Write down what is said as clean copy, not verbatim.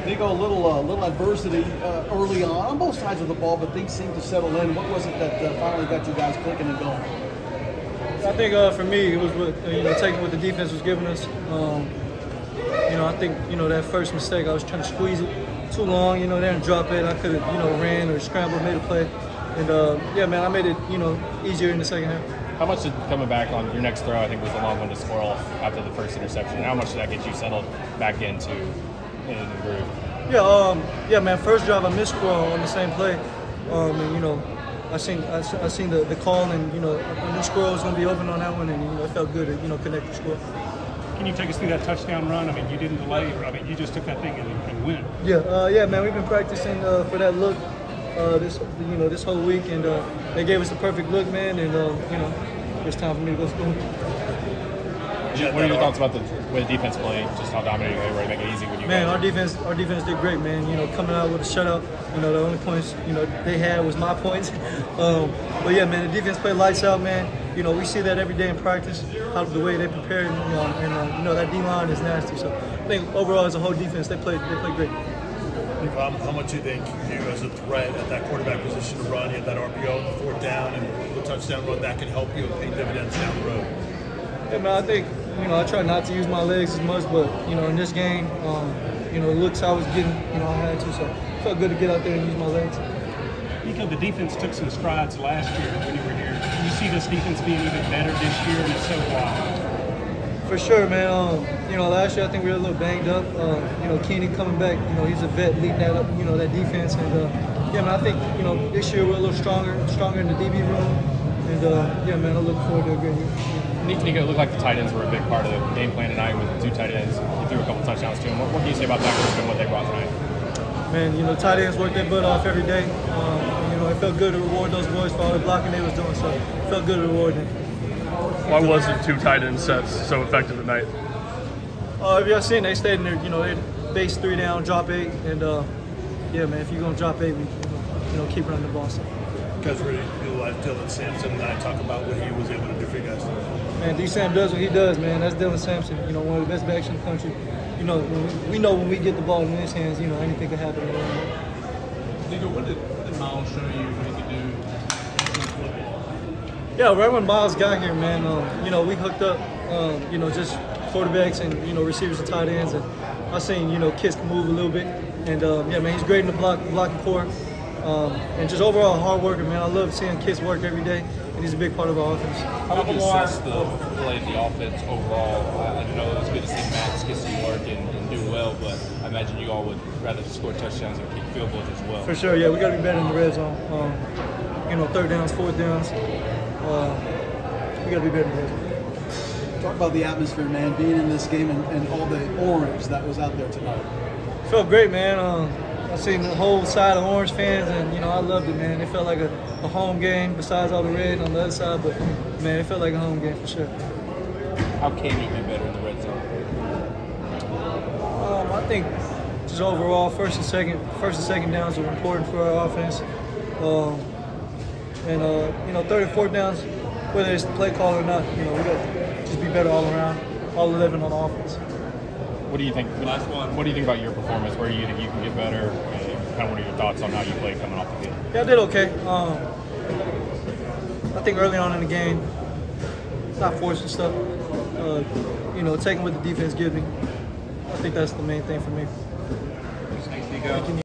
Nico, a little adversity early on both sides of the ball, but things seemed to settle in. What was it that finally got you guys clicking and going? I think for me, it was taking what the defense was giving us. I think that first mistake, I was trying to squeeze it too long. They didn't drop it. I could have ran or scrambled, made a play, and yeah, man, I made it easier in the second half. How much did coming back on your next throw, I think, was the long one to score off after the first interception? How much did that get you settled back in the groove? Yeah, man. First drive, I missed score on the same play, and I seen the call, and I knew score was going to be open on that one, and it felt good to connect the score. Can you take us through that touchdown run? I mean, you didn't delay. I mean, you just took that thing and went. Yeah, man. We've been practicing for that look this whole week, and they gave us the perfect look, man. And it's time for me to go score. What are your thoughts about the way the defense played? Just how dominating they were to make it easy when you. Man, our defense did great, man. Coming out with a shutout. The only points they had was my points. But yeah, man, the defense played lights out, man. We see that every day in practice, how the way they prepare, and that D line is nasty. So I think overall as a whole defense, they played great. How much do you think you as a threat at that quarterback position to run? You have that RPO, the fourth down, and the touchdown run that can help you and pay dividends down the road. Yeah, man, I think I try not to use my legs as much, but in this game, the looks I was getting, I had to, so it felt good to get out there and use my legs. Nico, the defense took some strides last year when you were here. Do you see this defense being even better this year, and if so, why? For sure, man. Last year I think we were a little banged up. Keenan coming back, he's a vet leading that up, that defense, and yeah, man, I think this year we're a little stronger in the DB room, and yeah, man, I look forward to a great year. Nico, it looked like the tight ends were a big part of the game plan tonight with the two tight ends. You threw a couple touchdowns to them. What can you say about that group and what they brought tonight? Man, tight ends work their butt off every day. It felt good to reward those boys for all the blocking they was doing, so it felt good to reward them. Why wasn't two tight end sets so effective tonight? If y'all seen, they stayed in there, they base 3 down, drop 8, and yeah, man, if you're going to drop 8, we keep running the ball. So. You guys really utilize Dylan Sampson tonight. Talk about what he was able to do for you guys. Man, D-Sam does what he does, man. That's Dylan Sampson, one of the best backs in the country. We know when we get the ball in his hands, anything can happen. Nico, what did Miles show you what he could do? Yeah, right when Miles got here, man, we hooked up, just quarterbacks and, receivers and tight ends. And I seen, kids can move a little bit. And, yeah, man, he's great in the blocking court. And just overall a hard worker, man. I love seeing kids work every day, and he's a big part of our offense. How would you assess the play of the offense overall? I know it was good to see Max get some work and do well, but I imagine you all would rather just score touchdowns and kick field goals as well. For sure, yeah. We got to be better in the red zone. Third downs, fourth downs. We got to be better in the red zone. Talk about the atmosphere, man, being in this game and all the orange that was out there tonight. Felt great, man. I seen the whole side of Orange fans, and I loved it, man. It felt like a home game, besides all the red on the other side. But man, it felt like a home game for sure. How can you be better in the red zone? I think just overall, first and second downs are important for our offense, and third and fourth downs, whether it's play call or not, we got to just be better all around, all 11 on offense. What do you think? Last one. What do you think about your performance? Where do you think you can get better? And kind of what are your thoughts on how you played coming off the field? Yeah, I did okay. I think early on in the game, not forcing stuff. Taking what the defense gives me. I think that's the main thing for me. Thanks, Nico.